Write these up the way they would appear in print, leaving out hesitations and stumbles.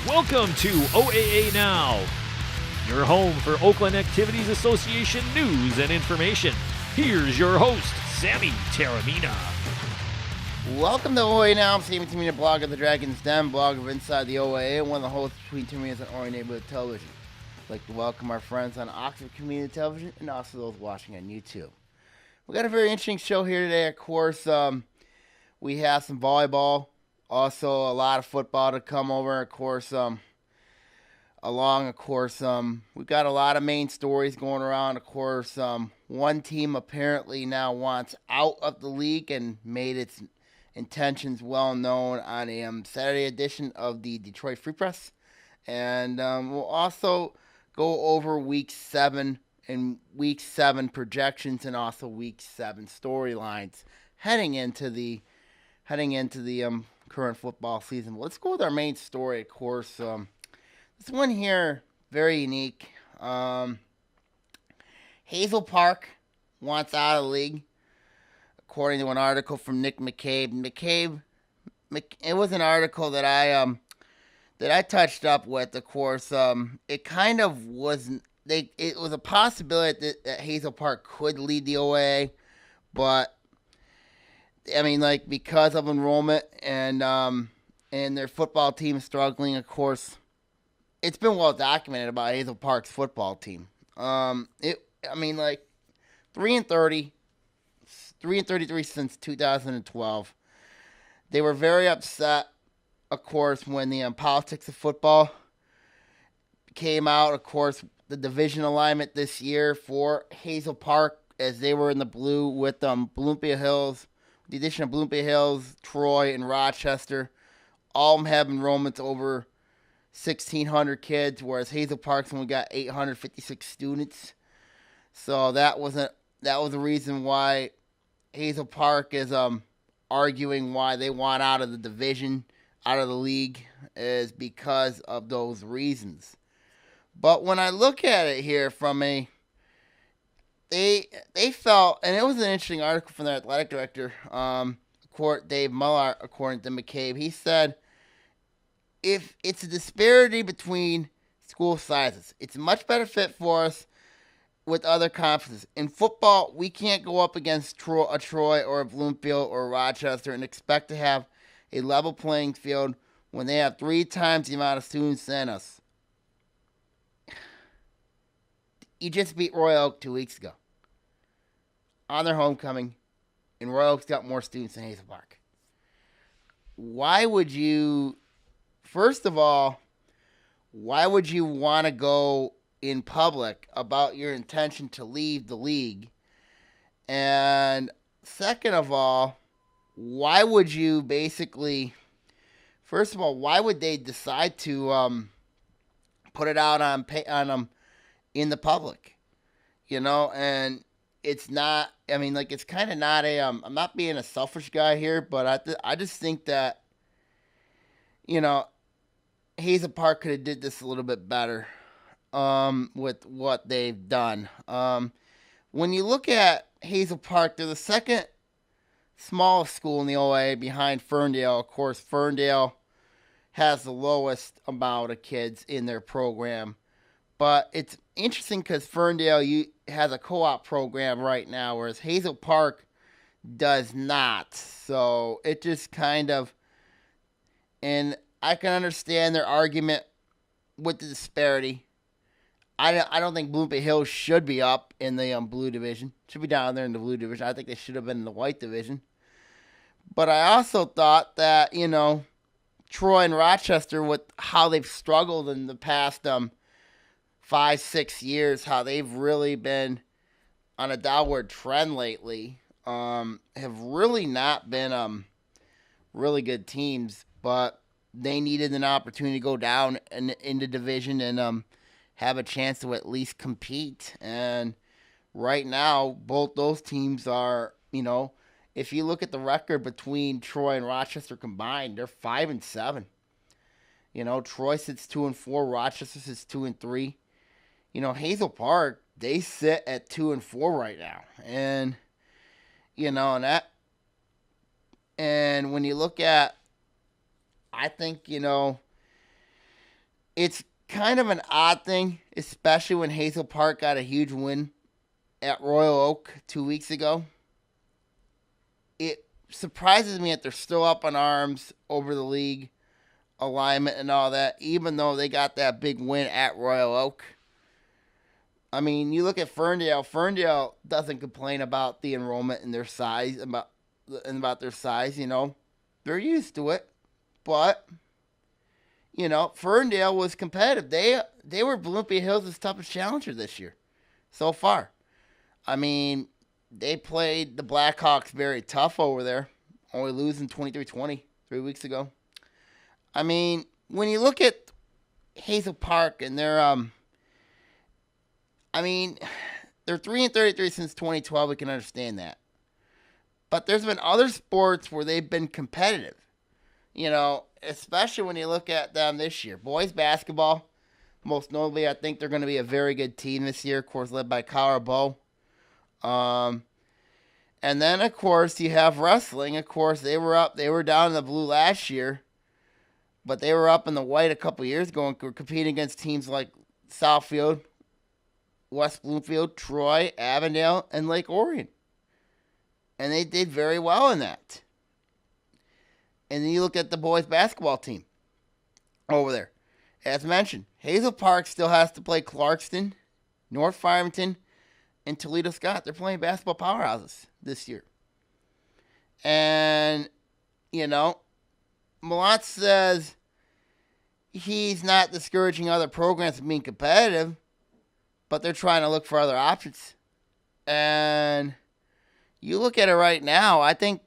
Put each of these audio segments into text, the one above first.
Welcome to OAA Now, your home for Oakland Activities Association news and information. Here's your host, Sammy Taramina. Welcome to OAA Now. I'm Sammy Taramina, blog of the Dragon's Den, blog of Inside the OAA, and one of the hosts between Taramina's and Orion Neighborhood Television. I'd like to welcome our friends on Oxford Community Television and also those watching on YouTube. We got a very interesting show here today. Of course, we have some volleyball, also a lot of football to come over. Of course, we've got a lot of main stories going around. Of course, one team apparently now wants out of the league and made its intentions well known on a Saturday edition of the Detroit Free Press. And we'll also go over Week 7 and Week 7 projections and also Week 7 storylines heading into the current football season. Let's go with our main story, of course. This one here, very unique. Hazel Park wants out of the league, according to an article from Nick McCabe. It was an article that I touched up with. Of course, it kind of wasn't. It was a possibility that Hazel Park could lead the OAA, but I mean, like, because of enrollment and their football team struggling, of course, it's been well documented about Hazel Park's football team. 3-33 since 2012. They were very upset, of course, when the politics of football came out. Of course, the division alignment this year for Hazel Park, as they were in the blue with Olympia Hills, the addition of Olympia Hills, Troy, and Rochester. All of them have enrollments over 1,600 kids, whereas Hazel Park's only got 856 students. So that was the reason why Hazel Park is arguing why they want out of the division, out of the league, is because of those reasons. But when I look at it here from they felt, and it was an interesting article from their athletic director, Dave Muller, according to McCabe. He said, if it's a disparity between school sizes, it's a much better fit for us with other conferences. In football, we can't go up against a Troy or a Bloomfield or a Rochester and expect to have a level playing field when they have 3 times the amount of students than us. You just beat Royal Oak 2 weeks ago on their homecoming, and Royal Oak's got more students than Hazel Park. Why would you, first of all, why would you want to go in public about your intention to leave the league? And second of all, why would you basically, first of all, why would they decide to put it out on in the public? You know, and it's not, I mean, like, it's kind of not I'm not being a selfish guy here, but I just think that, you know, Hazel Park could have did this a little bit better with what they've done. When you look at Hazel Park, they're the second smallest school in the OA behind Ferndale. Of course, Ferndale has the lowest amount of kids in their program. But it's interesting because Ferndale has a co-op program right now, whereas Hazel Park does not. So it just kind of, and I can understand their argument with the disparity. I don't think Bloomfield Hills should be up in the blue division. Should be down there in the blue division. I think they should have been in the white division. But I also thought that, you know, Troy and Rochester, with how they've struggled in the past 5-6 years, how they've really been on a downward trend lately, have really not been really good teams. But they needed an opportunity to go down in the division and have a chance to at least compete. And right now, both those teams are, you know, if you look at the record between Troy and Rochester combined, they're 5-7. You know, Troy sits 2-4, Rochester sits 2-3. You know, Hazel Park, they sit at 2-4 right now. And, you know, and when you look at, I think, you know, It's kind of an odd thing, especially when Hazel Park got a huge win at Royal Oak 2 weeks ago. It surprises me that they're still up in arms over the league alignment and all that, even though they got that big win at Royal Oak. I mean, you look at Ferndale. Ferndale doesn't complain about the enrollment and their size, about their size. They're used to it. But Ferndale was competitive. They were Olympia Hills' toughest challenger this year, so far. I mean, they played the Blackhawks very tough over there, only losing 23-20 3 weeks ago. I mean, when you look at Hazel Park and they're 3-33 since 2012. We can understand that, but there's been other sports where they've been competitive. Especially when you look at them this year. Boys basketball, most notably, I think they're going to be a very good team this year. Of course, led by Cara Bow. And then, of course, you have wrestling. Of course, they were down in the blue last year, but they were up in the white a couple years ago and were competing against teams like Southfield, West Bloomfield, Troy, Avondale, and Lake Orion. And they did very well in that. And then you look at the boys basketball team over there. As mentioned, Hazel Park still has to play Clarkston, North Farmington, and Toledo Scott. They're playing basketball powerhouses this year. And, Malott says he's not discouraging other programs from being competitive, but they're trying to look for other options. And you look at it right now, I think,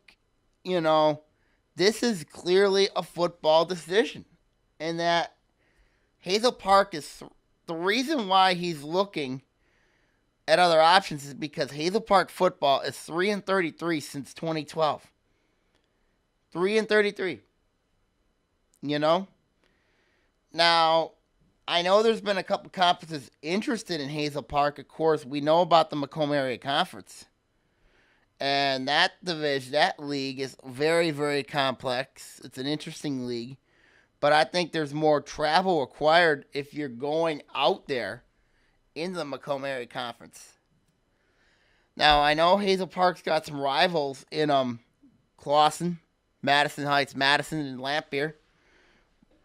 this is clearly a football decision. And that Hazel Park is the reason why he's looking at other options is because Hazel Park football is 3-33 since 2012. 3-33. Now, I know there's been a couple conferences interested in Hazel Park. Of course, we know about the Macomb Area Conference. And that division, that league is very, very complex. It's an interesting league. But I think there's more travel required if you're going out there in the Macomb Area Conference. Now, I know Hazel Park's got some rivals in Clawson, Madison Heights, Madison, and Lampere.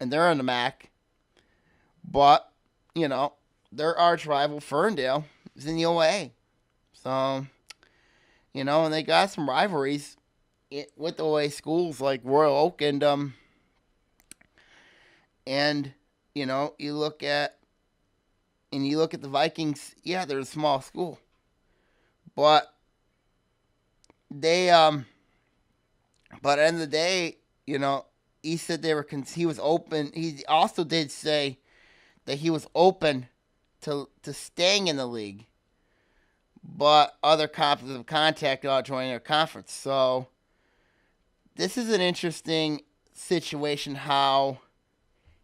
And they're in the MAC. But, their arch rival, Ferndale, is in the OAA. So, and they got some rivalries with OAA schools like Royal Oak and you look at the Vikings. Yeah, they're a small school, but they but at the end of the day, he said he was open. He also did say that he was open to staying in the league, but other conferences have contacted about joining their conference. So this is an interesting situation how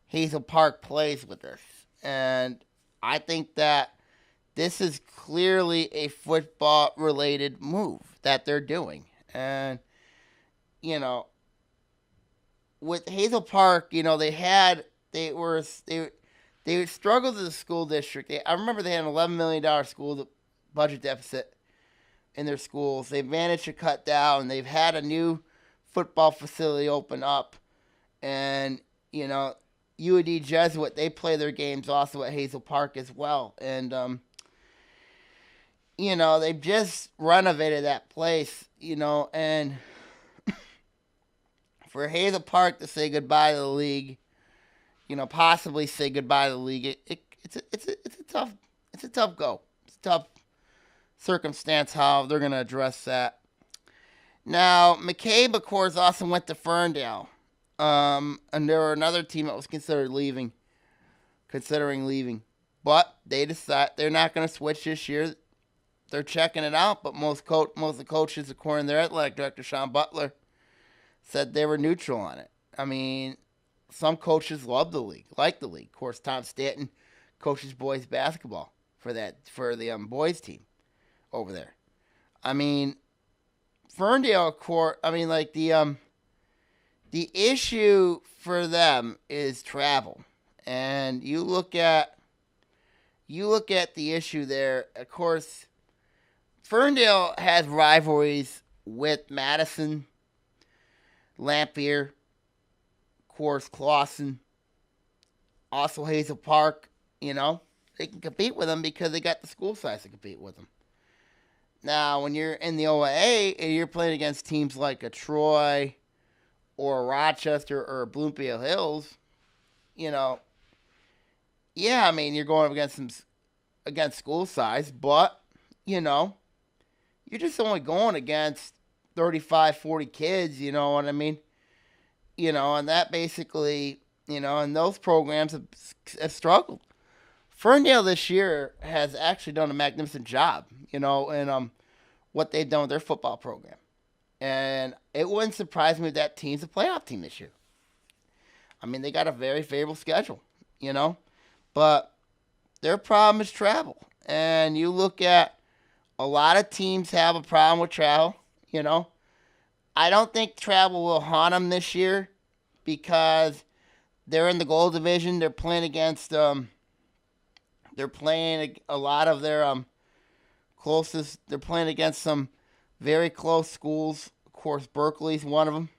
Hazel Park plays with this. And I think that this is clearly a football-related move that they're doing. And, with Hazel Park, they struggled as a school district. I remember they had an $11 million school budget deficit in their schools. They've managed to cut down. They've had a new football facility open up. And, UAD Jesuit, they play their games also at Hazel Park as well. And, they've just renovated that place, and for Hazel Park to say goodbye to the league, possibly say goodbye to the league, it's a tough go. It's a tough circumstance how they're going to address that. Now, McCabe, of course, also went to Ferndale. And there were another team that was considering leaving. But they decide they're not going to switch this year. They're checking it out, but most of the coaches, according to their athletic director, Sean Butler, said they were neutral on it. I mean, some coaches love the league, like the league. Of course, Tom Stanton coaches boys basketball for the boys team over there. I mean, Ferndale, of course, the issue for them is travel. And you look at the issue there. Of course, Ferndale has rivalries with Madison, Lampier, of course, Clawson, also Hazel Park. They can compete with them because they got the school size to compete with them. Now, when you're in the OAA and you're playing against teams like a Troy or a Rochester or a Bloomfield Hills, yeah, you're going up against school size, but, you're just only going against 35, 40 kids, you know what I mean? And that basically, and those programs have struggled. Ferndale this year has actually done a magnificent job, in what they've done with their football program. And it wouldn't surprise me if that team's a playoff team this year. They got a very favorable schedule, but their problem is travel. And you look at a lot of teams have a problem with travel, I don't think travel will haunt them this year because they're in the gold division. They're playing against they're playing a lot of their closest. They're playing against some very close schools. Of course, Berkeley's one of them.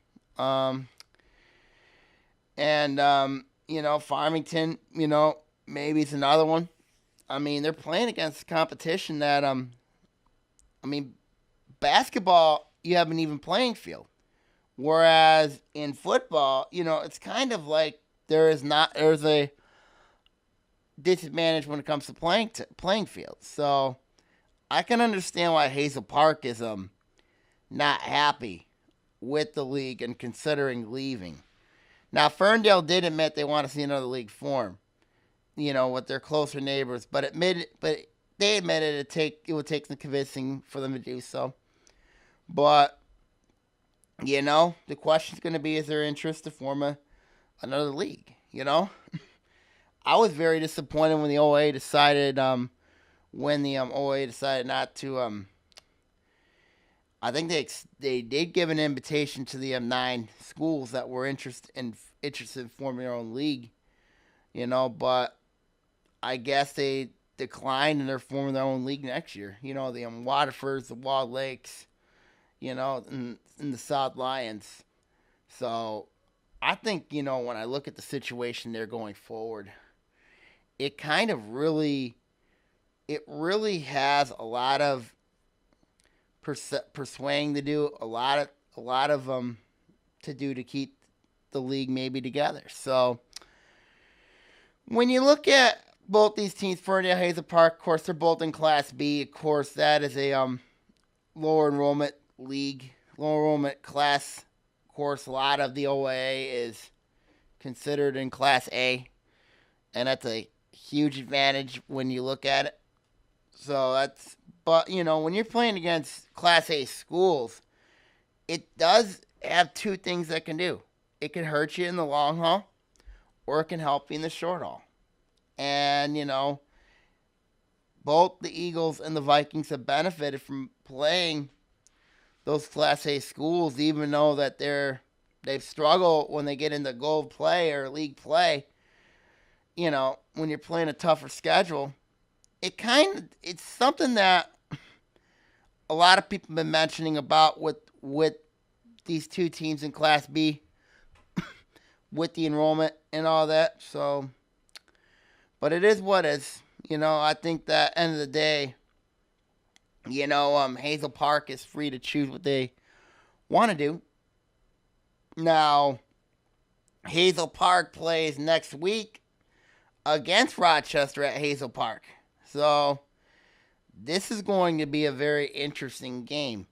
Farmington, maybe it's another one. They're playing against competition that basketball, you have an even playing field. Whereas in football, it's kind of like there's a disadvantage when it comes to playing fields. So I can understand why Hazel Park is not happy with the league and considering leaving. Now, Ferndale did admit they want to see another league form, with their closer neighbors, but they admitted it would take some convincing for them to do so. But, the question's going to be, is there interest to form another league, I was very disappointed when the OAA decided, OAA decided not to, I think they did give an invitation to the 9 schools that were interested in forming their own league, but I guess they declined and they're forming their own league next year. The Waterfords, the Wild Lakes, and the South Lions. So I think, when I look at the situation there going forward, it kind of really has a lot of persuading to do, a lot of to do to keep the league maybe together. So when you look at both these teams, Ferndale, Hazel Park, of course, they're both in Class B. Of course, that is a lower enrollment league, lower enrollment class. Of course, a lot of the OAA is considered in Class A, and that's a huge advantage when you look at it. But when you're playing against Class A schools, it does have two things that can do. It can hurt you in the long haul, or it can help you in the short haul. And, both the Eagles and the Vikings have benefited from playing those Class A schools, even though that they've struggled when they get into gold play or league play. When you're playing a tougher schedule, it's something that a lot of people have been mentioning about with these two teams in Class B, with the enrollment and all that. So, but it is what it is. I think that end of the day, Hazel Park is free to choose what they want to do. Now, Hazel Park plays next week against Rochester at Hazel Park. So, this is going to be a very interesting game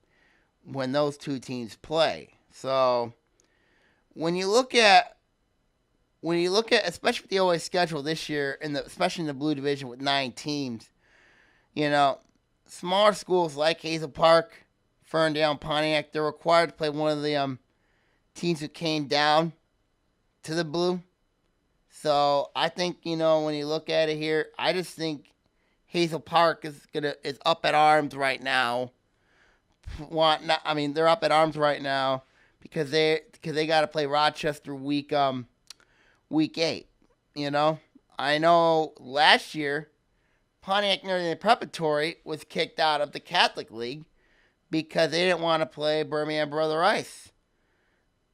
when those two teams play. So, when you look at especially with the OA schedule this year, especially in the Blue Division with 9 teams, smaller schools like Hazel Park, Ferndale, and Pontiac, they're required to play one of the teams who came down to the Blue. So I think, when you look at it here, I just think Hazel Park is up at arms right now. They're up at arms right now because they got to play Rochester week 8. I know last year, Pontiac Northern Preparatory was kicked out of the Catholic League because they didn't want to play Birmingham Brother Rice,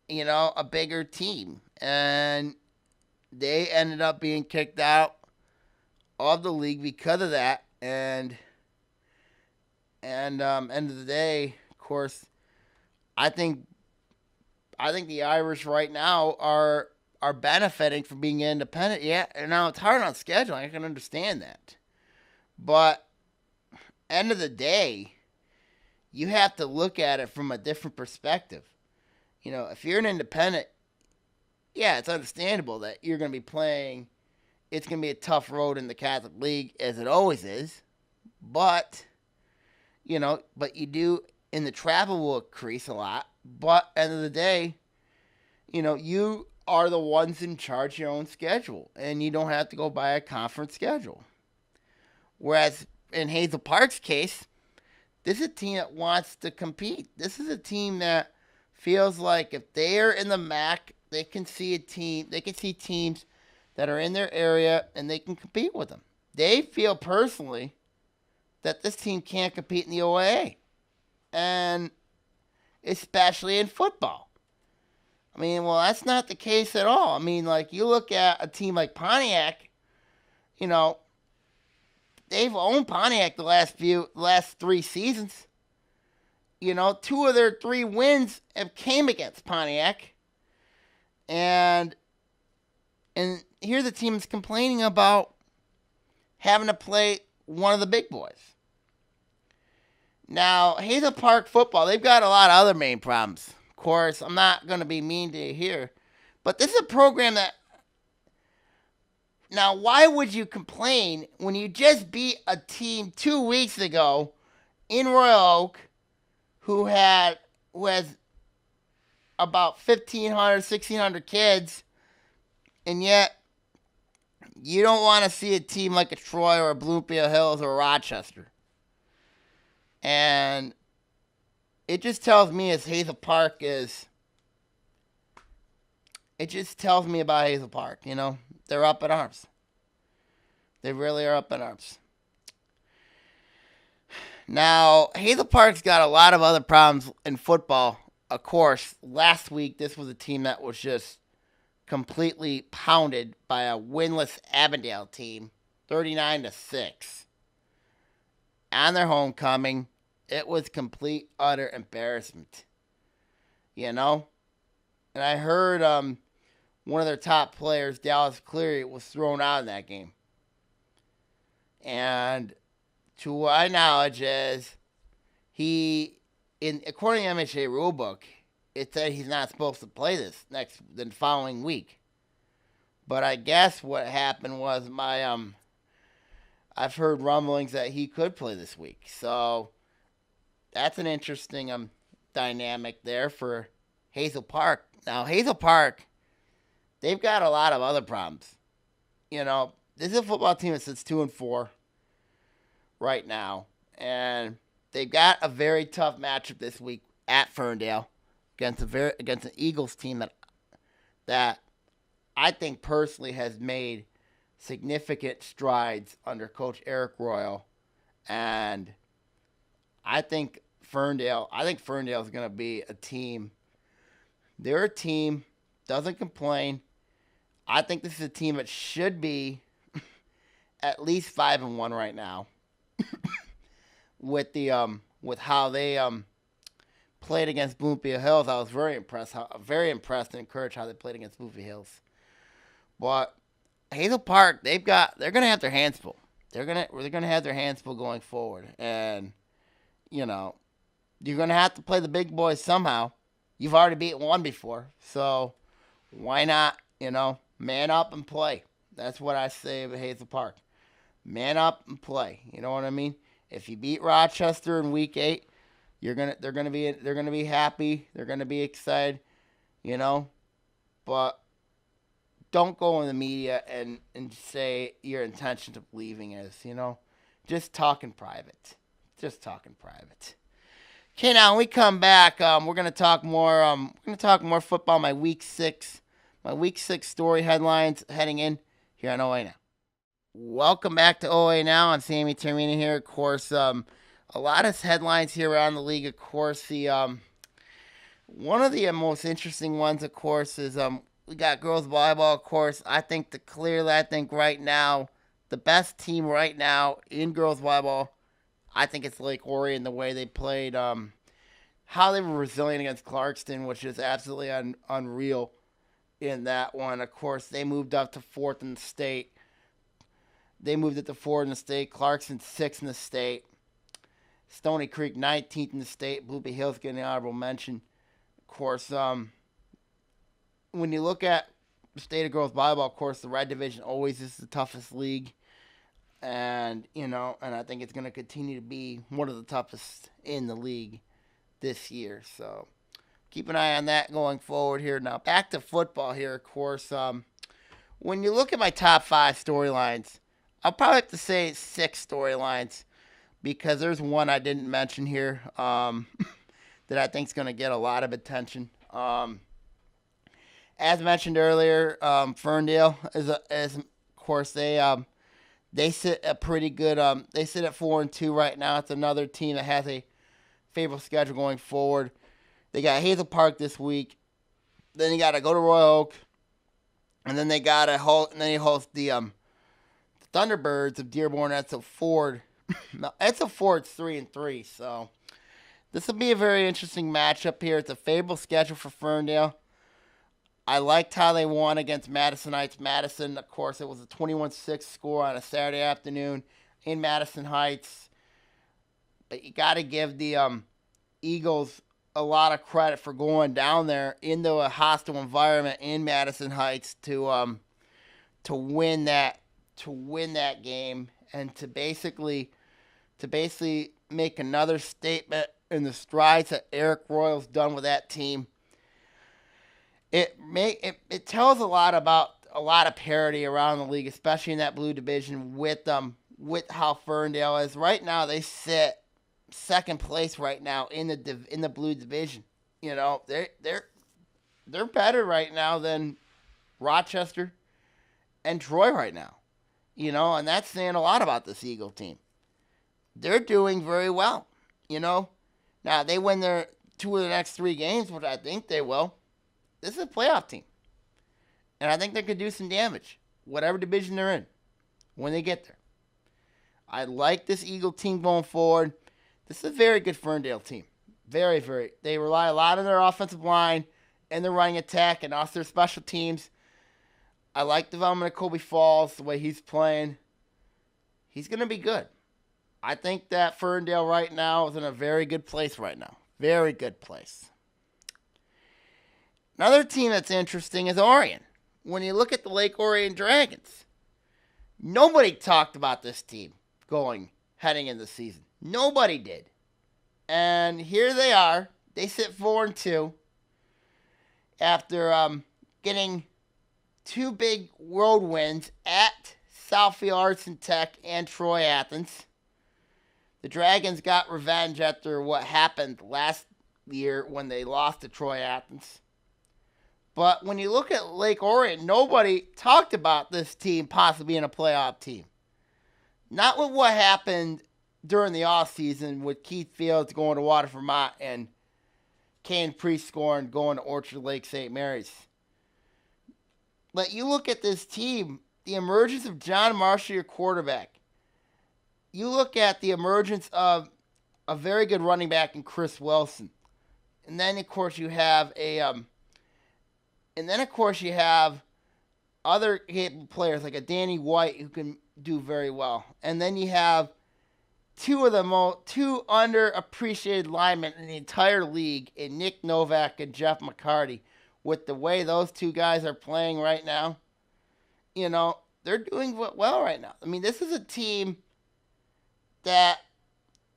a bigger team. And they ended up being kicked out of the league because of that. And end of the day, of course, I think the Irish right now are benefiting from being independent. Yeah, and now it's hard on scheduling. I can understand that. But end of the day, you have to look at it from a different perspective. If you're an independent, yeah, it's understandable that you're going to be playing. It's going to be a tough road in the Catholic League, as it always is. But, but you do, and the travel will increase a lot. But end of the day, you are the ones in charge of your own schedule, and you don't have to go by a conference schedule. Whereas in Hazel Park's case, this is a team that wants to compete. This is a team that feels like if they're in the MAC, they can see teams that are in their area and they can compete with them. They feel personally that this team can't compete in the OAA, and especially in football. That's not the case at all. You look at a team like Pontiac, they've owned Pontiac the last 3 seasons. 2 of their 3 wins have came against Pontiac. And here the team is complaining about having to play one of the big boys. Now, Hazel Park football, they've got a lot of other main problems. Of course, I'm not going to be mean to you here. But this is a program that... Now, why would you complain when you just beat a team 2 weeks ago in Royal Oak who has about 1,500, 1,600 kids, and yet you don't want to see a team like a Troy or a Bloomfield Hills or a Rochester? And it just tells me as Hazel Park is... It just tells me about Hazel Park, They're up in arms. They really are up in arms. Now, Hazel Park's got a lot of other problems in football. Of course, last week, this was a team that was just completely pounded by a winless Avondale team, 39-6. On their homecoming, it was complete, utter embarrassment. And I heard one of their top players, Dallas Cleary, was thrown out in that game. And to my knowledge is according to the MHA rulebook, it said he's not supposed to play the following week. But I guess what happened was I've heard rumblings that he could play this week. So that's an interesting dynamic there for Hazel Park. Now, Hazel Park, they've got a lot of other problems. This is a football team that sits 2-4 right now. And they've got a very tough matchup this week at Ferndale against an Eagles team that I think personally has made significant strides under Coach Eric Royal. And I think Ferndale is going to be a team. They're a team, doesn't complain. I think this is a team that should be at least 5-1 right now. With how they played against Bloomfield Hills, I was very impressed and encouraged how they played against Bloomfield Hills. But Hazel Park, they're gonna have their hands full. They're gonna have their hands full going forward, and you're gonna have to play the big boys somehow. You've already beaten one before, so why not? Man up and play. That's what I say about Hazel Park. Man up and play. You know what I mean? If you beat Rochester in week 8, they're gonna be happy. They're gonna be excited. But don't go in the media and say your intention of leaving is. Just talk in private. Okay, now when we come back, we're gonna talk more. Football. My week 6 story headlines heading in here on OAA Now. Welcome back to OAA Now. I'm Sammy Termina here. Of course, a lot of headlines here around the league. Of course, the one of the most interesting ones, of course, is we got girls volleyball. Of course, I think right now the best team right now in girls volleyball, I think it's Lake Orion. The way they played, how they were resilient against Clarkston, which is absolutely unreal in that one. Of course, they moved up to fourth in the state. They moved it to fourth in the state. Clarkson sixth in the state. Stony Creek 19th in the state. Blue Bay Hills getting an honorable mention. Of course, when you look at the state of girls volleyball, of course, the red division always is the toughest league. And I think it's going to continue to be one of the toughest in the league this year. So keep an eye on that going forward here. Now back to football here, of course. When you look at my top 5 storylines, I'll probably have to say 6 storylines because there's one I didn't mention here that I think is going to get a lot of attention. As mentioned earlier, Ferndale is of course they sit a pretty good. They sit at 4-2 right now. It's another team that has a favorable schedule going forward. They got Hazel Park this week. Then you got to go to Royal Oak, and then they got to host the Thunderbirds of Dearborn. That's a Ford. No, it's a Ford 3-3. So this will be a very interesting matchup here. It's a favorable schedule for Ferndale. I liked how they won against Madison Heights. Madison, of course, it was a 21-6 score on a Saturday afternoon in Madison Heights. But you got to give the Eagles a lot of credit for going down there into a hostile environment in Madison Heights to win that game and to basically make another statement in the strides that Eric Royal's done with that team. It tells a lot about a lot of parity around the league, especially in that blue division with how Ferndale is right now. They sit second place right now in the blue division. They're better right now than Rochester and Troy right now. And that's saying a lot about this Eagle team. They're doing very well. Now they win their 2 of the next 3 games, which I think they will. This is a playoff team. And I think they could do some damage, whatever division they're in, when they get there. I like this Eagle team going forward. This is a very good Ferndale team. Very, very. They rely a lot on their offensive line and their running attack and also their special teams. I like the development of Kobe Falls, the way he's playing. He's going to be good. I think that Ferndale right now is in a very good place right now. Very good place. Another team that's interesting is Orion. When you look at the Lake Orion Dragons, nobody talked about this team heading into the season. Nobody did. And here they are. They sit 4-2 after getting 2 big road wins at Southfield Arts and Tech and Troy Athens. The Dragons got revenge after what happened last year when they lost to Troy Athens. But when you look at Lake Orion, nobody talked about this team possibly being a playoff team. Not with what happened during the offseason with Keith Fields going to Water, Vermont, and Kane Priest scoring going to Orchard Lake St. Mary's. But you look at this team, the emergence of John Marshall, your quarterback. You look at the emergence of a very good running back in Chris Wilson. And then, of course, you have other capable players like a Danny White who can do very well. And then you have two underappreciated linemen in the entire league in Nick Novak and Jeff McCarty. With the way those 2 guys are playing right now, they're doing well right now. I mean, this is a team that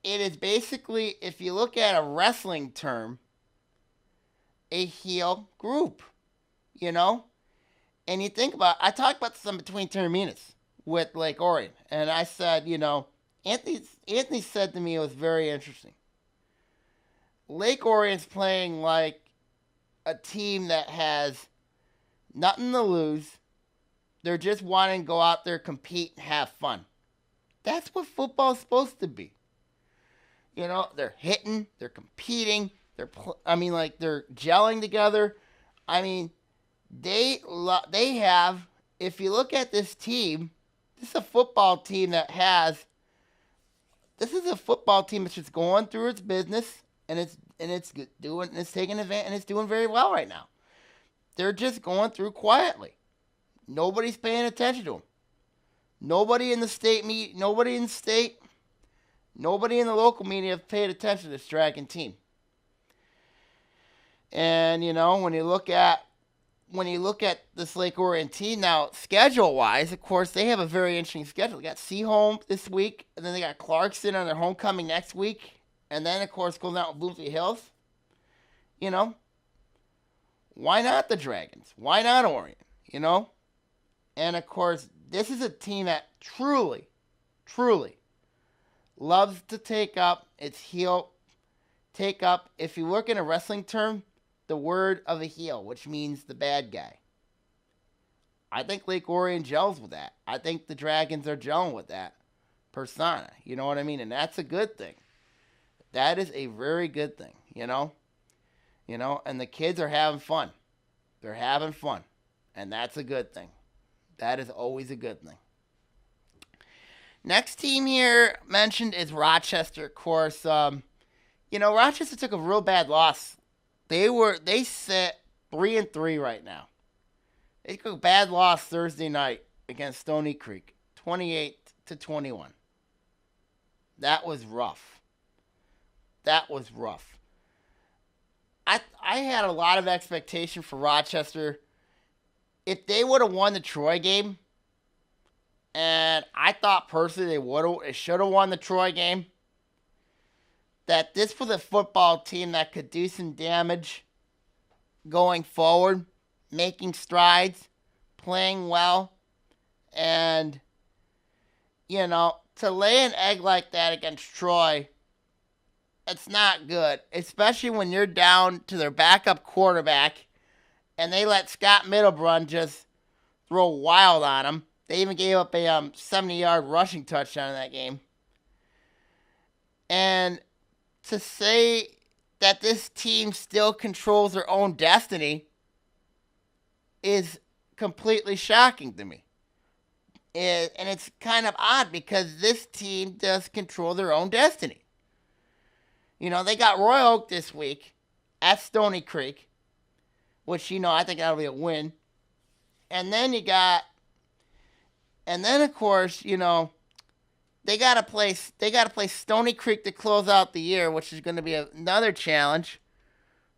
it is basically, if you look at a wrestling term, a heel group, And you think about, I talked about some between Terminus with Lake Orion, and I said, Anthony said to me it was very interesting. Lake Orion's playing like a team that has nothing to lose. They're just wanting to go out there, compete, and have fun. That's what football's supposed to be. You know, they're hitting, they're competing, they're gelling together. I mean, they have. If you look at this team, this is a football team that's just going through its business, and it's taking advantage, and it's doing very well right now. They're just going through quietly. Nobody's paying attention to them. Nobody in the local media have paid attention to this Dragon team. And you know, when you look at this Lake Orion team now, schedule-wise, of course, they have a very interesting schedule. They got Seaholm this week, and then they got Clarkson on their homecoming next week, and then, of course, goes out with Bloomfield Hills. You know, why not the Dragons? Why not Orion? You know? And, of course, this is a team that truly, truly loves to take up its heel. Take up, if you look in a wrestling term, the word of a heel, which means the bad guy. I think Lake Orion gels with that. I think the Dragons are gelling with that persona. You know what I mean? And that's a good thing. That is a very good thing, you know? You know, and the kids are having fun. They're having fun. And that's a good thing. That is always a good thing. Next team here mentioned is Rochester, of course. You know, Rochester took a real bad loss. They sit 3-3 right now. They took a bad loss Thursday night against Stony Creek, 28-21. That was rough. That was rough. I had a lot of expectation for Rochester. If they would have won the Troy game, and I thought personally they should have won the Troy game, that this was a football team that could do some damage going forward, making strides, playing well, and, you know, to lay an egg like that against Troy, it's not good, especially when you're down to their backup quarterback, and they let Scott Middlebrun just throw wild on them. They even gave up a 70-yard rushing touchdown in that game. And to say that this team still controls their own destiny is completely shocking to me. And it's kind of odd because this team does control their own destiny. You know, they got Royal Oak this week at Stony Creek, which, you know, I think that'll be a win. And then of course, you know, they gotta play Stony Creek to close out the year, which is going to be another challenge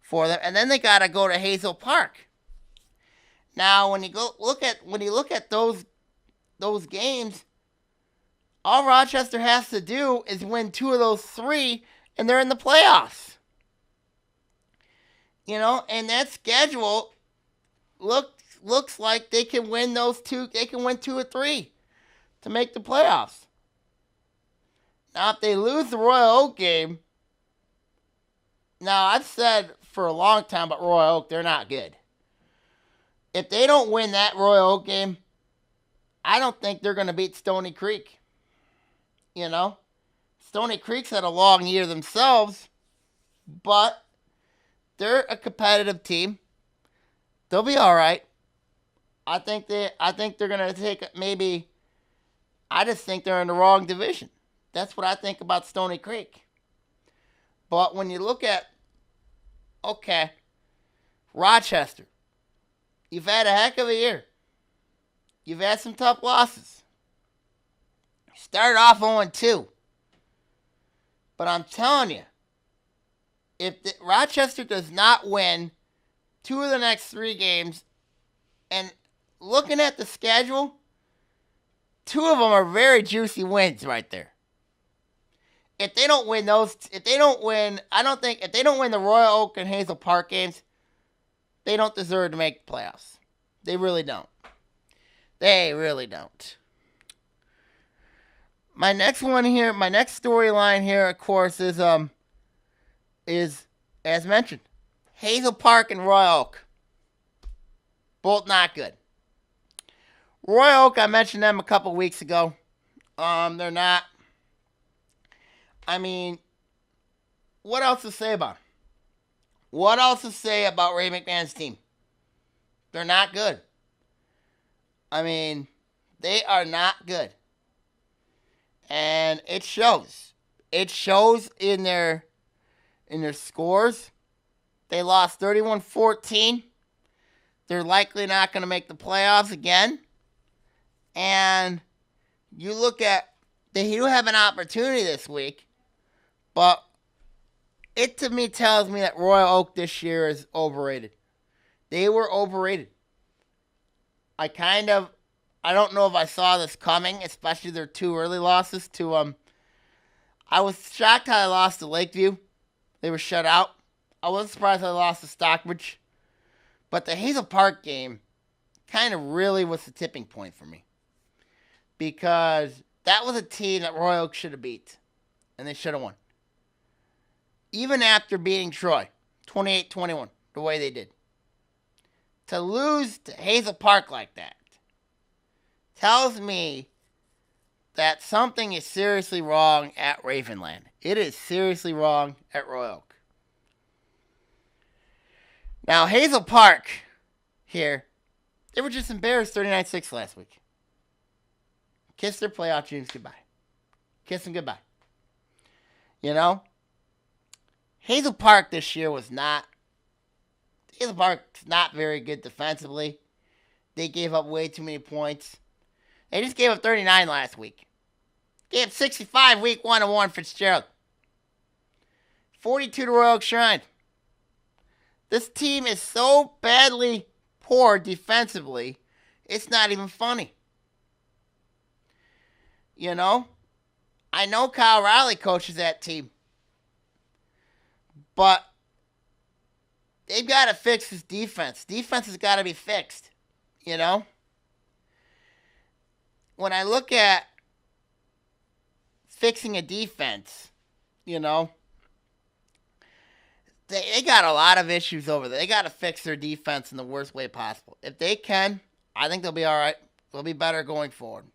for them. And then they gotta go to Hazel Park. Now, when you look at those games, all Rochester has to do is win 2 of those 3, and they're in the playoffs. You know, and that schedule looks like they can win those 2. They can win 2 or 3 to make the playoffs. Now, if they lose the Royal Oak game, now I've said for a long time about Royal Oak, they're not good. If they don't win that Royal Oak game, I don't think they're going to beat Stony Creek. You know, Stony Creek's had a long year themselves, but they're a competitive team. They'll be all right. I think they're going to take maybe. I just think they're in the wrong division. That's what I think about Stony Creek. But when you look at, okay, Rochester, you've had a heck of a year. You've had some tough losses. Started off 0-2. But I'm telling you, if Rochester does not win 2 of the next 3 games, and looking at the schedule, 2 of them are very juicy wins right there. If they don't win if they don't win the Royal Oak and Hazel Park games, they don't deserve to make the playoffs. They really don't. They really don't. My next storyline here, of course, is as mentioned, Hazel Park and Royal Oak. Both not good. Royal Oak, I mentioned them a couple weeks ago. They're not. I mean, what else to say about them? What else to say about Ray McMahon's team? They're not good. I mean, they are not good. And it shows. It shows in their scores. They lost 31-14. They're likely not going to make the playoffs again. And you look at, they do have an opportunity this week, but it to me tells me that Royal Oak this year is overrated. They were overrated. I don't know if I saw this coming, especially their two early losses to, I was shocked how they lost to Lakeview. They were shut out. I wasn't surprised how they lost to Stockbridge. But the Hazel Park game kind of really was the tipping point for me. Because that was a team that Royal Oak should have beat. And they should have won. Even after beating Troy, 28-21, the way they did. To lose to Hazel Park like that tells me that something is seriously wrong at Ravenland. It is seriously wrong at Royal Oak. Now, Hazel Park here, they were just embarrassed 39-6 last week. Kiss their playoff dreams goodbye. Kiss them goodbye. You know? Hazel Park this year was not... Hazel Park's not very good defensively. They gave up way too many points. They just gave up 39 last week. Gave up 65 week 1 to Warren Fitzgerald. 42 to Royal Oak Shrine. This team is so badly poor defensively, it's not even funny. You know? I know Kyle Riley coaches that team. But they've got to fix this defense. Defense has got to be fixed. You know? When I look at fixing a defense, you know, they got a lot of issues over there. They got to fix their defense in the worst way possible. If they can, I think they'll be all right. They'll be better going forward.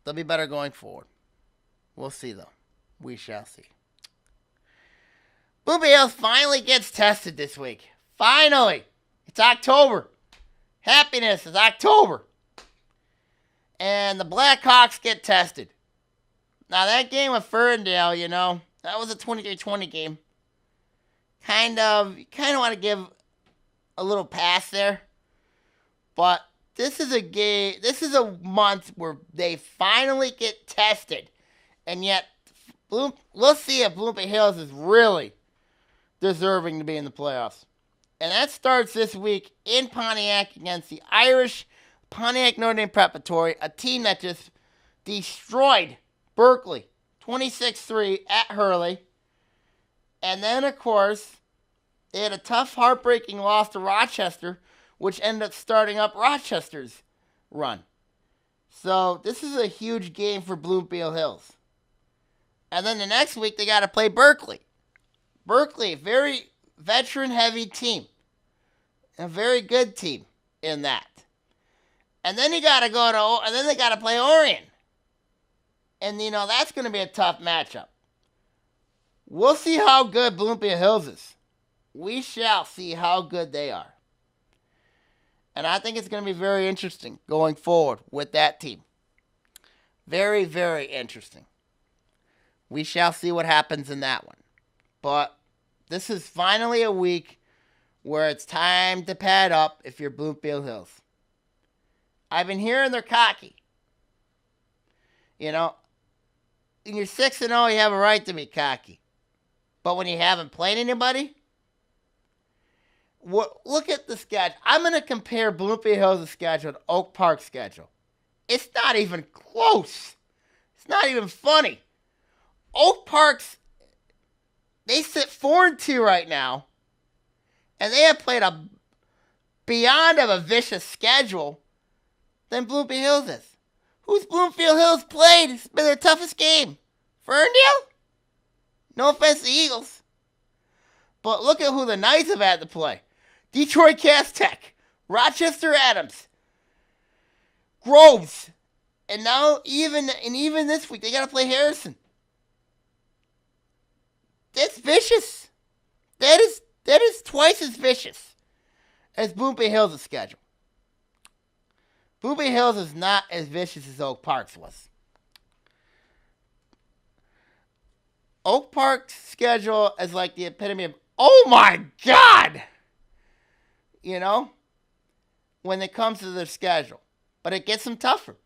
They'll be better going forward. We'll see, though. We shall see. Bloomfield Hills finally gets tested this week. Finally. It's October. Happiness is October. And the Blackhawks get tested. Now, that game with Ferndale, you know, that was a 23-20 game. You kind of want to give a little pass there. But this is a month where they finally get tested. And yet, we'll see if Bloomfield Hills is really deserving to be in the playoffs. And that starts this week in Pontiac against the Irish Pontiac Notre Dame Preparatory, a team that just destroyed Berkeley 26-3 at Hurley. And then, of course, they had a tough, heartbreaking loss to Rochester, which ended up starting up Rochester's run. So this is a huge game for Bloomfield Hills. And then the next week, they got to play Berkeley. Berkeley, very veteran-heavy team. A very good team in that. And then they got to play Orion. And, you know, that's going to be a tough matchup. We'll see how good Bloomfield Hills is. We shall see how good they are. And I think it's going to be very interesting going forward with that team. Very, very interesting. We shall see what happens in that one. But this is finally a week where it's time to pad up if you're Bloomfield Hills. I've been hearing they're cocky. You know, when you're 6-0, you have a right to be cocky. But when you haven't played anybody, look at the schedule. I'm going to compare Bloomfield Hills' schedule to Oak Park's schedule. It's not even close. It's not even funny. Oak Park's, they sit 4-2 right now, and they have played a beyond of a vicious schedule than Bloomfield Hills is. Who's Bloomfield Hills played? It's been their toughest game. Ferndale? No offense to the Eagles. But look at who the Knights have had to play. Detroit Cass Tech. Rochester Adams. Groves. And now even this week they gotta play Harrison. That's vicious. That is twice as vicious as Boone Bay Hills' schedule. Boone Bay Hills is not as vicious as Oak Park's was. Oak Park's schedule is like the epitome of, oh my God! You know? When it comes to their schedule. But it gets them tougher.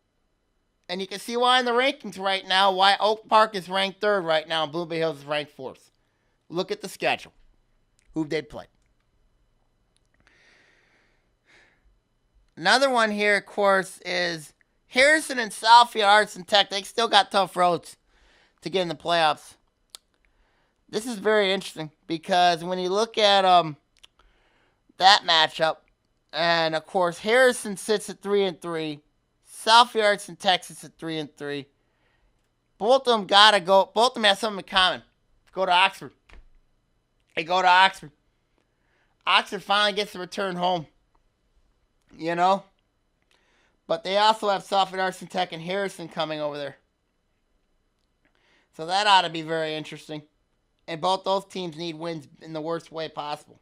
And you can see why in the rankings right now, why Oak Park is ranked 3rd right now and Boone Bay Hills is ranked 4th. Look at the schedule. Who they play. Another one here, of course, is Harrison and Southfield Arts and Tech. They still got tough roads to get in the playoffs. This is very interesting because when you look at that matchup, and of course Harrison sits at 3-3, Southfield Arts and Tech sits at 3-3. Both of them gotta go. Both of them have something in common. Go to Oxford. They go to Oxford. Oxford finally gets to return home. You know? But they also have Southfield Arts and Tech and Harrison coming over there. So that ought to be very interesting. And both those teams need wins in the worst way possible.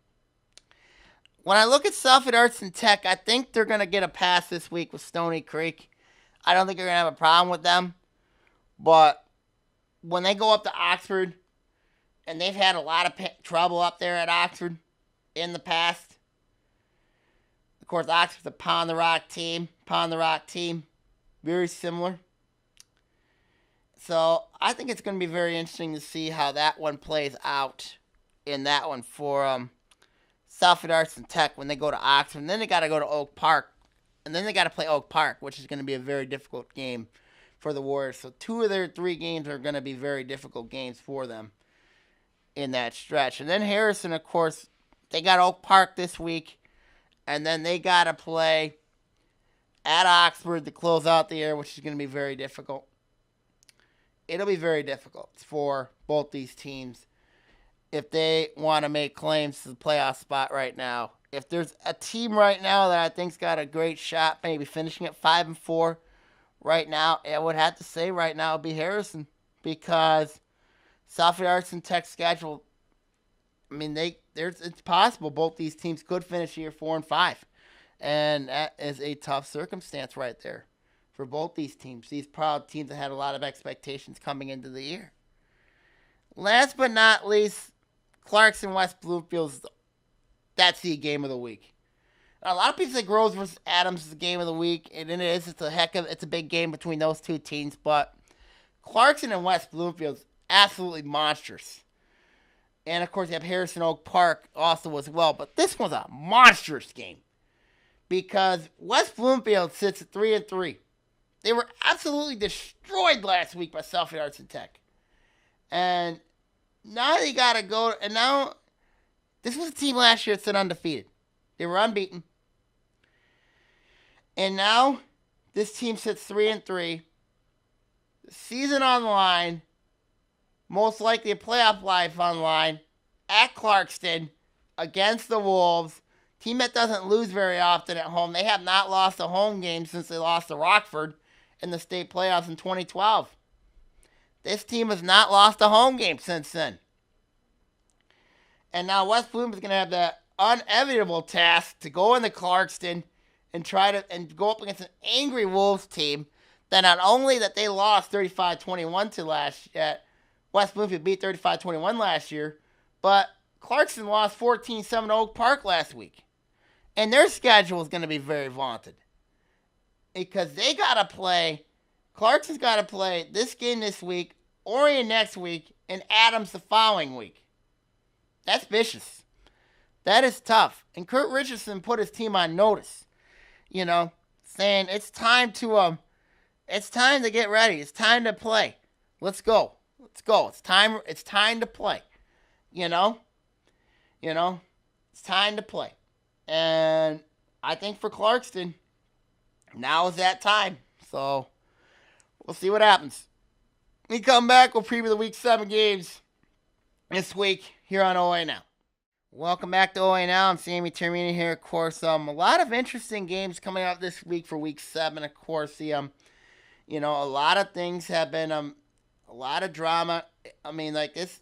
When I look at Southfield Arts and Tech, I think they're going to get a pass this week with Stony Creek. I don't think they're going to have a problem with them. But when they go up to Oxford, and they've had a lot of trouble up there at Oxford in the past. Of course, Oxford's a Pound the Rock team. Very similar. So I think it's going to be very interesting to see how that one plays out in that one for Southfield Arts and Tech when they go to Oxford. And then they got to go to Oak Park. And then they got to play Oak Park, which is going to be a very difficult game for the Warriors. So 2 of their 3 games are going to be very difficult games for them in that stretch. And then Harrison, of course, they got Oak Park this week. And then they got to play at Oxford to close out the year, which is going to be very difficult. It'll be very difficult for both these teams if they want to make claims to the playoff spot right now. If there's a team right now that I think's got a great shot, maybe finishing at 5-4 right now, I would have to say right now it'd be Harrison, because Southfield Arts and Tech schedule, I mean, it's possible both these teams could finish year 4-5, and that is a tough circumstance right there for both these teams. These proud teams that had a lot of expectations coming into the year. Last but not least, Clarkson West Bloomfield, that's the game of the week. A lot of people say Groves versus Adams is the game of the week, and it is. It's a big game between those two teams, but Clarkson and West Bloomfield is absolutely monstrous. And of course, you have Harrison Oak Park also as well, but this one's a monstrous game because West Bloomfield sits at 3-3. They were absolutely destroyed last week by Southfield Arts and Tech. And now they got to go. And now, this was a team last year that stood undefeated. They were unbeaten. And now, this team sits 3-3. The season on the line. Most likely a playoff life on the line. At Clarkston. Against the Wolves. Team that doesn't lose very often at home. They have not lost a home game since they lost to Rockford in the state playoffs in 2012. This team has not lost a home game since then. And now West Bloom is going to have the unenviable task to go into Clarkston and go up against an angry Wolves team that not only that they lost 35-21 to last year, West Bloomfield beat 35-21 last year, but Clarkston lost 14-7 to Oak Park last week. And their schedule is going to be very vaunted. Because they got to play, Clarkson's got to play this game this week, Orion next week, and Adams the following week. That's vicious. That is tough. And Kurt Richardson put his team on notice, saying it's time to get ready. It's time to play. Let's go. It's time to play. It's time to play. And I think for Clarkston, now is that time. So, we'll see what happens. When we come back, we'll preview the Week 7 games this week here on OAA Now. Welcome back to OAA Now. I'm Sammy Termina here. Of course, a lot of interesting games coming out this week for Week 7. Of course, a lot of things have been a lot of drama. I mean, like this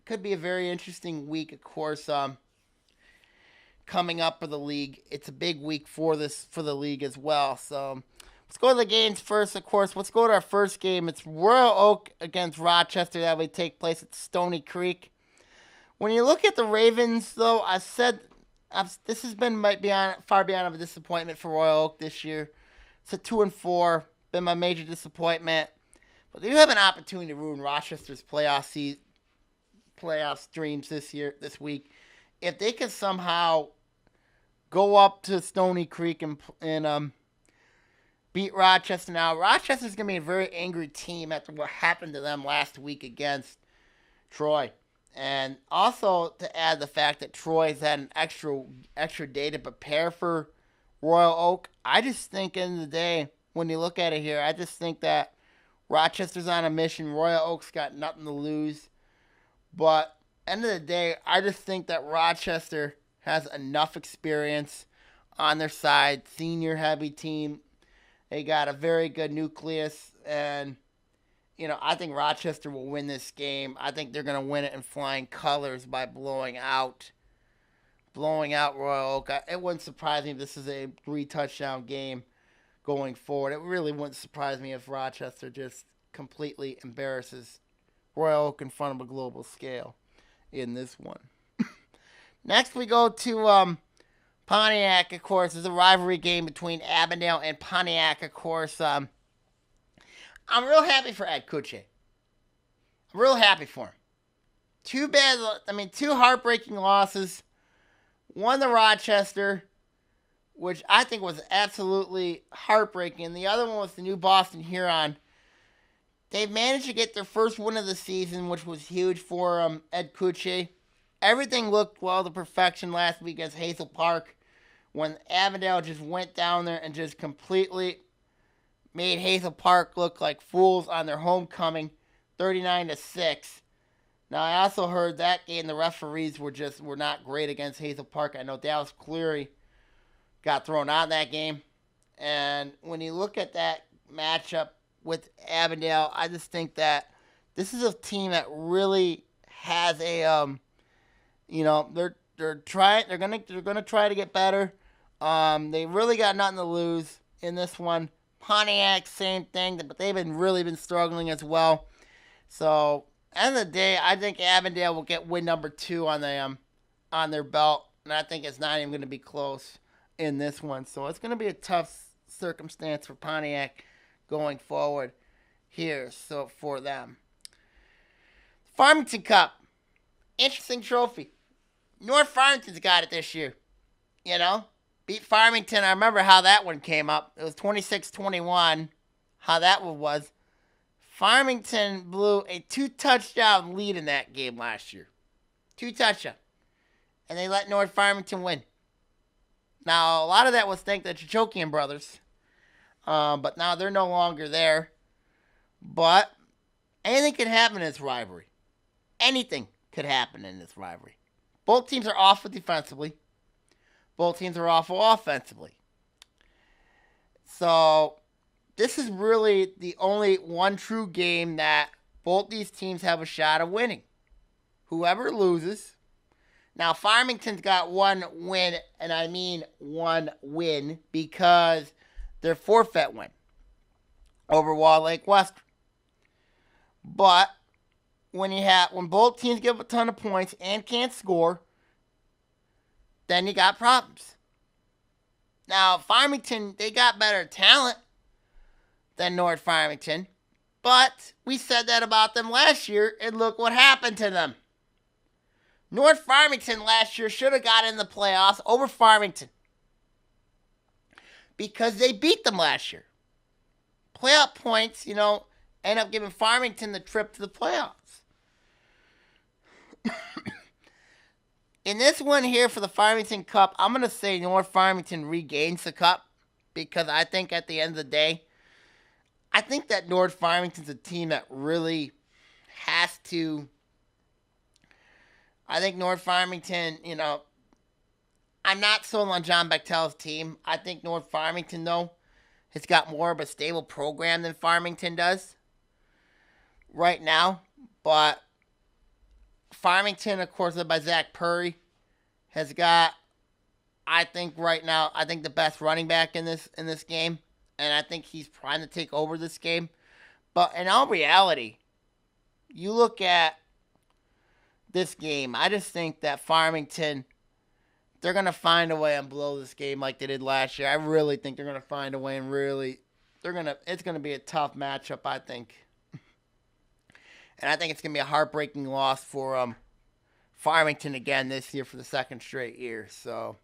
could be a very interesting week. Of course, coming up for the league, it's a big week for the league as well. So let's go to the games first. Of course, let's go to our first game. It's Royal Oak against Rochester. That will take place at Stony Creek. When you look at the Ravens, though, this has been far beyond of a disappointment for Royal Oak this year. It's a 2-4, been my major disappointment. But they do have an opportunity to ruin Rochester's playoff dreams this week. If they can somehow go up to Stony Creek and beat Rochester. Now, Rochester's going to be a very angry team after what happened to them last week against Troy. And also to add the fact that Troy's had an extra day to prepare for Royal Oak. I just think in the day, when you look at it here, I just think that Rochester's on a mission. Royal Oak's got nothing to lose. But end of the day, I just think that Rochester has enough experience on their side. Senior heavy team. They got a very good nucleus, and I think Rochester will win this game. I think they're going to win it in flying colors by blowing out Royal Oak. It wouldn't surprise me if this is a 3-touchdown game going forward. It really wouldn't surprise me if Rochester just completely embarrasses Royal Oak in front of a global scale in this one. Next, we go to Pontiac, of course. It's a rivalry game between Avondale and Pontiac, of course. I'm real happy for Ed Kuche. I'm real happy for him. Two heartbreaking losses. One to Rochester, which I think was absolutely heartbreaking. And the other one was the New Boston Huron. They've managed to get their first win of the season, which was huge for Ed Kuche. Everything looked well to perfection last week against Hazel Park when Avondale just went down there and just completely made Hazel Park look like fools on their homecoming, 39-6. Now, I also heard that game the referees were not great against Hazel Park. I know Dallas Cleary got thrown out in that game. And when you look at that matchup with Avondale, I just think that this is a team that really has a they're gonna try to get better. They really got nothing to lose in this one. Pontiac, same thing, but they've really been struggling as well. So, end of the day, I think Avondale will get win number 2 on their belt, and I think it's not even going to be close in this one. So, it's going to be a tough circumstance for Pontiac going forward here. So, for them, Farmington Cup, interesting trophy. North Farmington's got it this year. Beat Farmington. I remember how that one came up. It was 26-21, how that one was. Farmington blew a 2-touchdown lead in that game last year. 2 touchdowns. And they let North Farmington win. Now, a lot of that was thanks to the Chokian brothers. But now they're no longer there. But anything could happen in this rivalry. Anything could happen in this rivalry. Both teams are awful defensively. Both teams are awful offensively. So, this is really the only one true game that both these teams have a shot of winning. Whoever loses. Now, Farmington's got one win, and I mean one win, because their forfeit win over Wall Lake Western. But when both teams give a ton of points and can't score, then you got problems. Now, Farmington, they got better talent than North Farmington, but we said that about them last year, and look what happened to them. North Farmington last year should have got in the playoffs over Farmington because they beat them last year. Playoff points, end up giving Farmington the trip to the playoffs. In this one here for the Farmington Cup, I'm going to say North Farmington regains the cup because I think at the end of the day, I think that North Farmington's a team that really has to I think North Farmington, I'm not sold on John Bechtel's team. I think North Farmington, though, has got more of a stable program than Farmington does right now. But Farmington, of course, led by Zach Purry, has got, I think right now, the best running back in this game. And I think he's trying to take over this game. But in all reality, you look at this game, I just think that Farmington, they're going to find a way and blow this game like they did last year. I really think they're going to find a way and it's going to be a tough matchup, I think. And I think it's going to be a heartbreaking loss for Farmington again this year for the second straight year. So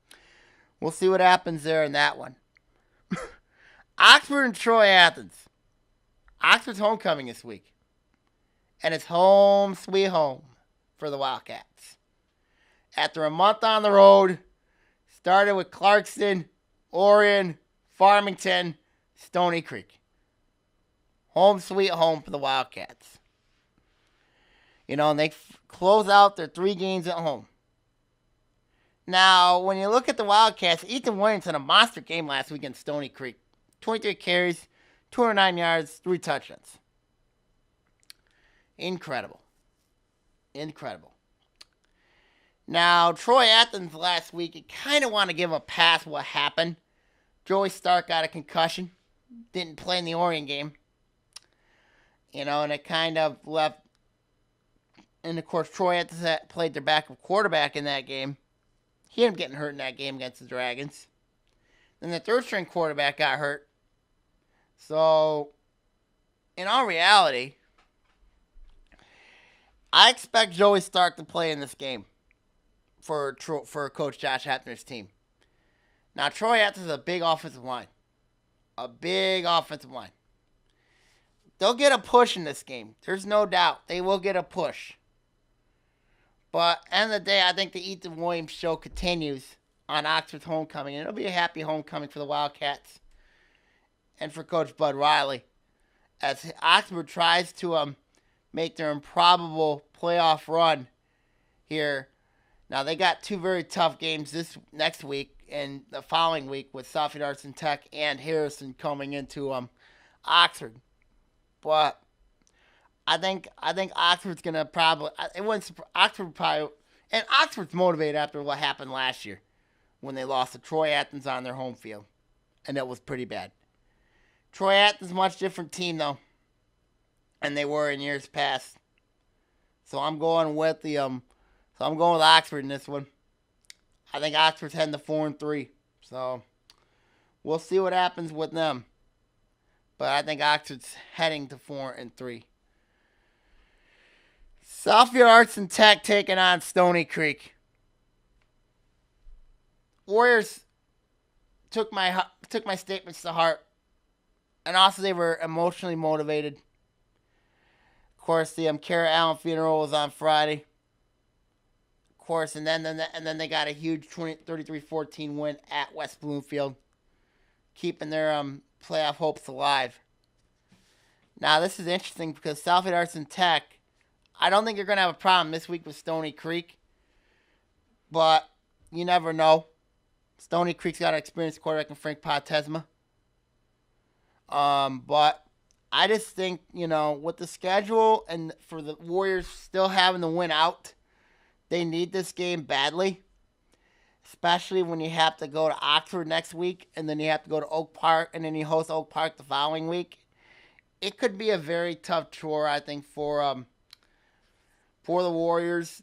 we'll see what happens there in that one. Oxford and Troy Athens. Oxford's homecoming this week. And it's home sweet home for the Wildcats. After a month on the road, started with Clarkston, Orion, Farmington, Stony Creek. Home sweet home for the Wildcats. And they close out their 3 games at home. Now, when you look at the Wildcats, Ethan Williams had a monster game last week in Stony Creek. 23 carries, 209 yards, 3 touchdowns. Incredible. Now, Troy Athens last week, you kind of want to give him a pass what happened. Joey Stark got a concussion. Didn't play in the Orion game. And it kind of left. And, of course, Troy Athens played their backup quarterback in that game. He ended up getting hurt in that game against the Dragons. Then the third-string quarterback got hurt. So, in all reality, I expect Joey Stark to play in this game for Coach Josh Hapner's team. Now, Troy Athens is a big offensive line. They'll get a push in this game. There's no doubt. They will get a push. But end of the day, I think the Ethan Williams show continues on Oxford's homecoming. And it'll be a happy homecoming for the Wildcats and for Coach Bud Riley as Oxford tries to make their improbable playoff run here. Now, they got 2 very tough games this next week and the following week with Southfield Arts and Tech and Harrison coming into Oxford. But I think Oxford's gonna probably. It wouldn't. Oxford probably, and Oxford's motivated after what happened last year, when they lost to Troy Athens on their home field, and it was pretty bad. Troy Athens much different team though, and they were in years past. So I'm going with Oxford in this one. I think Oxford's heading to 4-3. So we'll see what happens with them. But I think Oxford's heading to 4-3. Southfield Arts and Tech taking on Stony Creek. Warriors took my statements to heart, and also they were emotionally motivated. Of course, the Kara Allen funeral was on Friday. Of course, and then they got a huge 33-14 win at West Bloomfield, keeping their playoff hopes alive. Now, this is interesting because Southfield Arts and Tech, I don't think you're going to have a problem this week with Stony Creek, but you never know. Stony Creek's got an experienced quarterback in Frank Potesma. But I just think, with the schedule and for the Warriors still having the win out, they need this game badly, especially when you have to go to Oxford next week and then you have to go to Oak Park and then you host Oak Park the following week. It could be a very tough chore, I think, for the Warriors.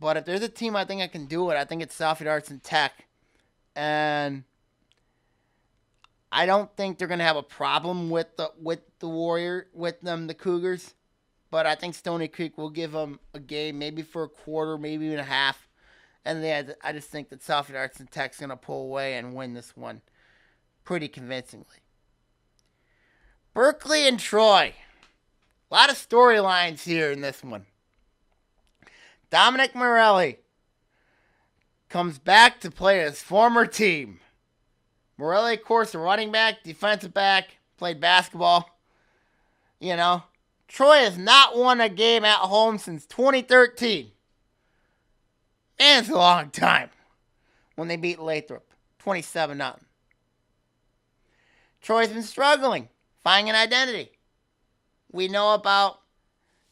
But if there's a team I think I can do it, I think it's Southfield Arts and Tech. And I don't think they're going to have a problem with the Cougars. But I think Stony Creek will give them a game, maybe for a quarter, maybe even a half. And I just think that Southfield Arts and Tech's going to pull away and win this one pretty convincingly. Berkeley and Troy. A lot of storylines here in this one. Dominic Morelli comes back to play his former team. Morelli, of course, a running back, defensive back, played basketball. Troy has not won a game at home since 2013. Man, it's a long time when they beat Lathrop 27-0. Troy's been struggling, finding an identity. We know about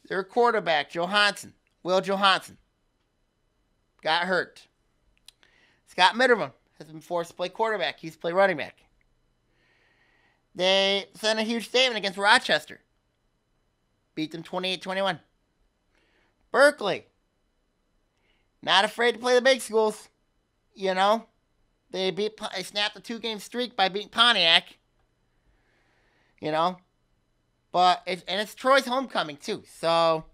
their quarterback, Will Johansson. Got hurt. Scott Mitterman has been forced to play quarterback. He's played running back. They sent a huge statement against Rochester. Beat them 28-21. Berkeley. Not afraid to play the big schools. You know. They snapped a 2-game streak by beating Pontiac. You know. But it's Troy's homecoming too. So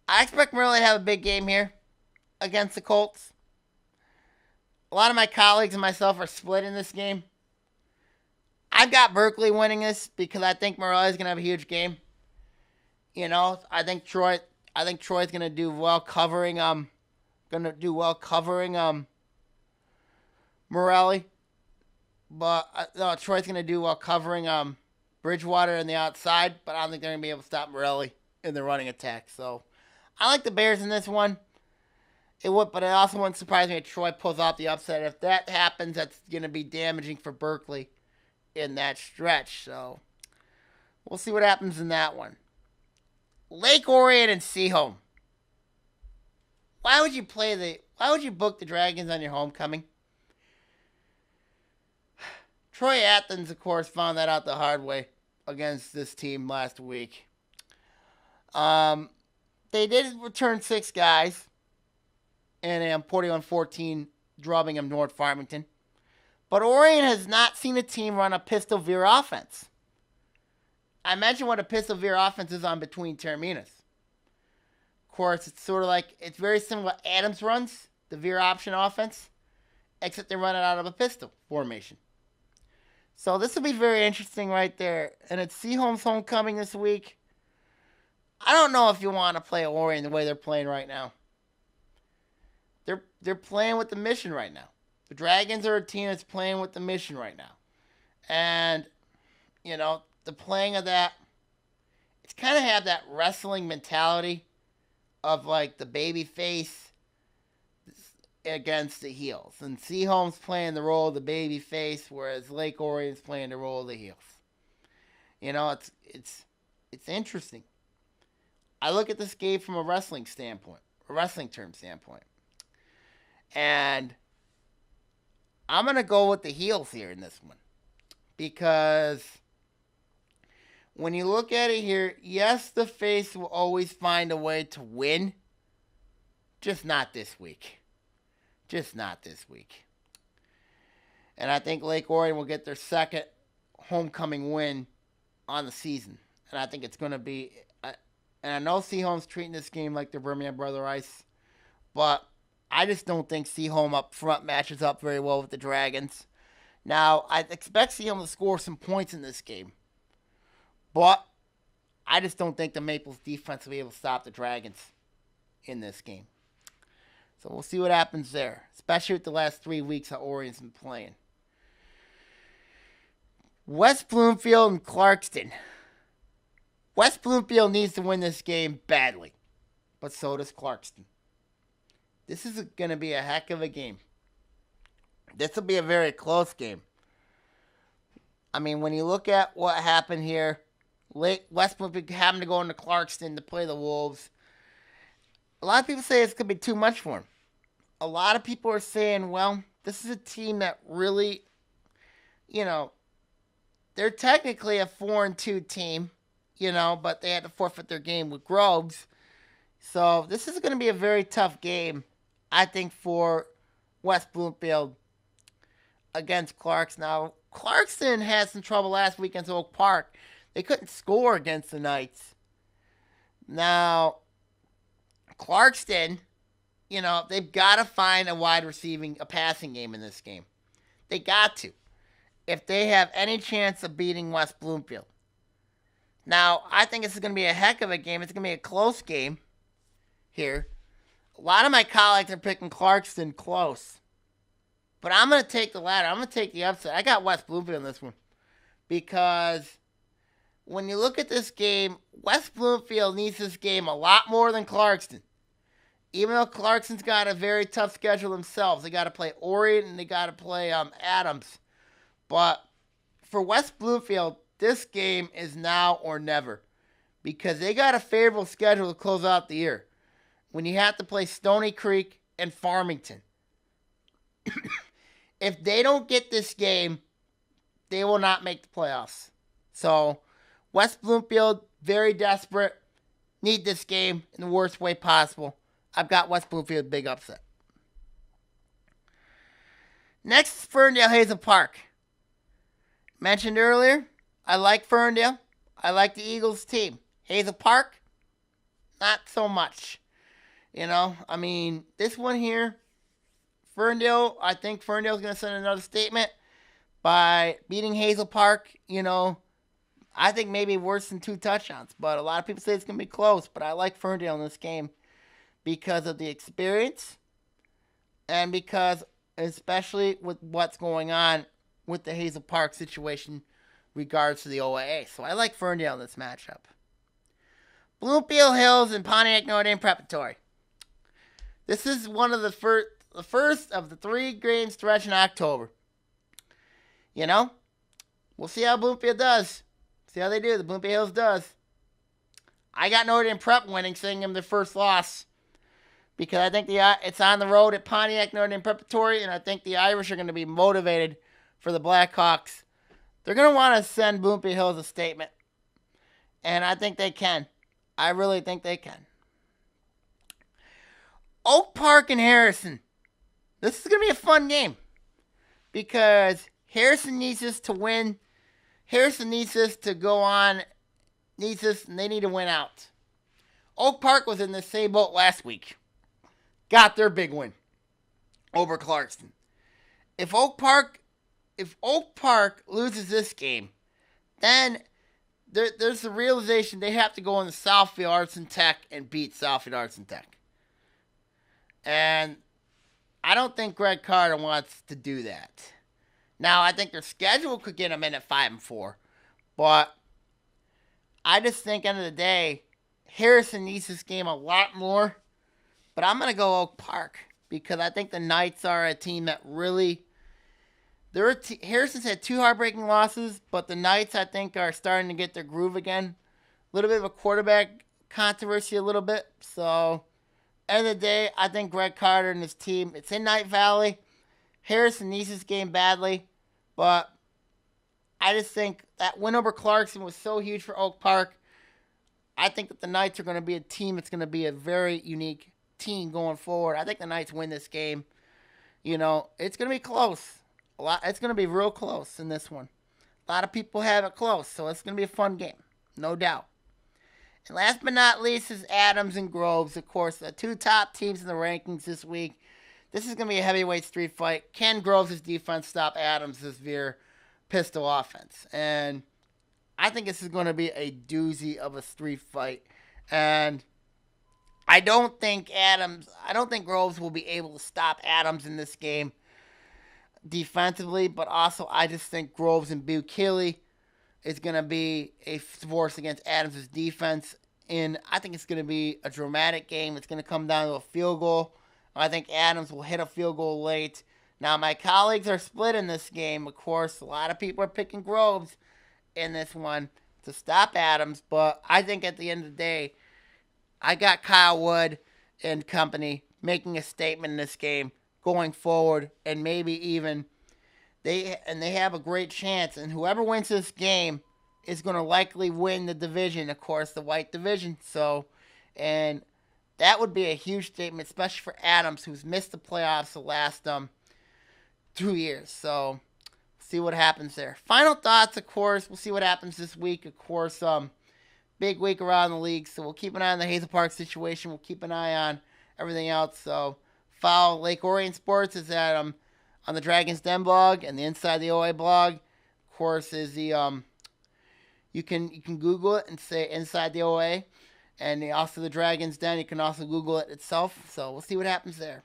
I expect Morelli to have a big game here against the Colts. A lot of my colleagues and myself are split in this game. I've got Berkeley winning this because I think Morelli's going to have a huge game. You know, I think Troy's going to do well covering Morelli. But no, Troy's going to do well covering Bridgewater on the outside, but I don't think they're going to be able to stop Morelli in the running attack. So I like the Bears in this one. But it also wouldn't surprise me if Troy pulls off the upset. If that happens, that's going to be damaging for Berkeley in that stretch. So we'll see what happens in that one. Lake Orion and Seaholm. Why would you book the Dragons on your homecoming? Troy Athens, of course, found that out the hard way against this team last week. They did return 6 guys in a 41-14 drubbing of North Farmington. But Orion has not seen a team run a pistol veer offense. I mentioned what a pistol veer offense is on between Terminus. Of course, it's very similar to what Adams runs, the veer option offense, except they run it out of a pistol formation. So this will be very interesting right there. And it's Seaholm's homecoming this week. I don't know if you want to play Orion the way they're playing right now. They're playing with the mission right now. The Dragons are a team that's playing with the mission right now. And, you know, the playing of that, it's kind of have that wrestling mentality of like the baby face against the heels. And Seaholm's playing the role of the baby face, whereas Lake Orion's playing the role of the heels. You know, it's interesting. I look at this game from a wrestling term standpoint. And I'm going to go with the heels here in this one. Because when you look at it here, yes, the face will always find a way to win. Just not this week. And I think Lake Orion will get their second homecoming win on the season. And I think it's going to be... And I know Seaholm's treating this game like the Birmingham Brother Ice. But I just don't think Seaholm up front matches up very well with the Dragons. Now, I expect Seaholm to score some points in this game. But I just don't think the Maples defense will be able to stop the Dragons in this game. So we'll see what happens there. Especially with the last 3 weeks how Orion's been playing. West Bloomfield and Clarkston. West Bloomfield needs to win this game badly. But so does Clarkston. This is going to be a heck of a game. This will be a very close game. I mean, when you look at what happened here, West Bloomfield having to go into Clarkston to play the Wolves. A lot of people say it's going to be too much for him. A lot of people are saying, well, this is a team that really, you know, they're technically a 4-2 team, you know, but they had to forfeit their game with Groves. So this is going to be a very tough game, I think, for West Bloomfield against Clarkston. Now, Clarkston had some trouble last week against Oak Park. They couldn't score against the Knights. Now, Clarkston, you know, they've got to find a passing game in this game. They got to, if they have any chance of beating West Bloomfield. Now, I think this is going to be a heck of a game. It's going to be a close game here. A lot of my colleagues are picking Clarkston close. But I'm going to take the latter. I'm going to take the upset. I got West Bloomfield in this one. Because when you look at this game, West Bloomfield needs this game a lot more than Clarkston. even though Clarkson's got a very tough schedule themselves. They got to play Orion and they got to play Adams. But for West Bloomfield, this game is now or never because they got a favorable schedule to close out the year when you have to play Stony Creek and Farmington. If they don't get this game, they will not make the playoffs. So, West Bloomfield, very desperate, need this game in the worst way possible. I've got West Bloomfield big upset. Next is Ferndale Hazel Park. Mentioned earlier, I like Ferndale. I like the Eagles team. Hazel Park, not so much. This one here, Ferndale, I think Ferndale's going to send another statement by beating Hazel Park. I think maybe worse than 2 touchdowns. But a lot of people say it's going to be close. But I like Ferndale in this game because of the experience and because especially with what's going on with the Hazel Park situation regards to the OAA. So I like Ferndale in this matchup. Bloomfield Hills and Pontiac Notre Dame Preparatory. This is one of the first of the 3-game stretch in October. We'll see how Bloomfield does. See how they do. The Bloomfield Hills does. I got Notre Dame Prep winning, seeing them their first loss. Because I think it's on the road at Pontiac Notre Dame Preparatory, and I think the Irish are going to be motivated for the Blackhawks. They're going to want to send Bloomfield Hills a statement. And I think they can. I really think they can. Oak Park and Harrison. This is going to be a fun game. Because Harrison needs this to win. Harrison needs this to go on. And they need to win out. Oak Park was in the same boat last week. Got their big win over Clarkson. If Oak Park loses this game, then there's the realization they have to go into Southfield Arts and Tech and beat Southfield Arts and Tech. And I don't think Greg Carter wants to do that. Now, I think their schedule could get them in at 5-4. But I just think, end of the day, Harrison needs this game a lot more. But I'm going to go Oak Park because I think the Knights are a team that really... Harrison's had 2 heartbreaking losses, but the Knights, I think, are starting to get their groove again. A little bit of a quarterback controversy a little bit. So, end of the day, I think Greg Carter and his team, it's in Night Valley. Harrison needs this game badly, but I just think that win over Clarkson was so huge for Oak Park. I think that the Knights are going to be a team that's going to be a very unique team going forward. I think the Knights win this game. It's going to be close. It's going to be real close in this one. A lot of people have it close, so it's going to be a fun game, no doubt. And last but not least is Adams and Groves, of course, the 2 top teams in the rankings this week. This is going to be a heavyweight street fight. Can Groves' defense stop Adams' severe pistol offense? And I think this is going to be a doozy of a street fight. And I don't think Groves will be able to stop Adams in this game defensively, but also I just think Groves and Bukili is going to be a force against Adams' defense. And I think it's going to be a dramatic game. It's going to come down to a field goal. I think Adams will hit a field goal late. Now, my colleagues are split in this game. Of course, a lot of people are picking Groves in this one to stop Adams. But I think at the end of the day, I got Kyle Wood and company making a statement in this game going forward, and maybe even they have a great chance. And whoever wins this game is going to likely win the division, of course, the white division. So, and that would be a huge statement, especially for Adams, who's missed the playoffs the last 2 years. So, see what happens there. Final thoughts, of course. We'll see what happens this week. Of course, big week around the league. So, we'll keep an eye on the Hazel Park situation. We'll keep an eye on everything else. So, follow Lake Orion Sports is at on the Dragon's Den blog and the Inside the OA blog. Of course, is the you can Google it and say Inside the OA. And also the Dragon's Den, you can also Google it itself. So we'll see what happens there.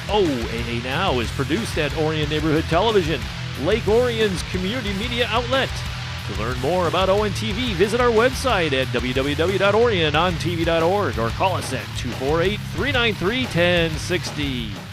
OAA Now is produced at Orion Neighborhood Television, Lake Orion's community media outlet. To learn more about ONTV, visit our website at www.orionontv.org or call us at 248-393-1060.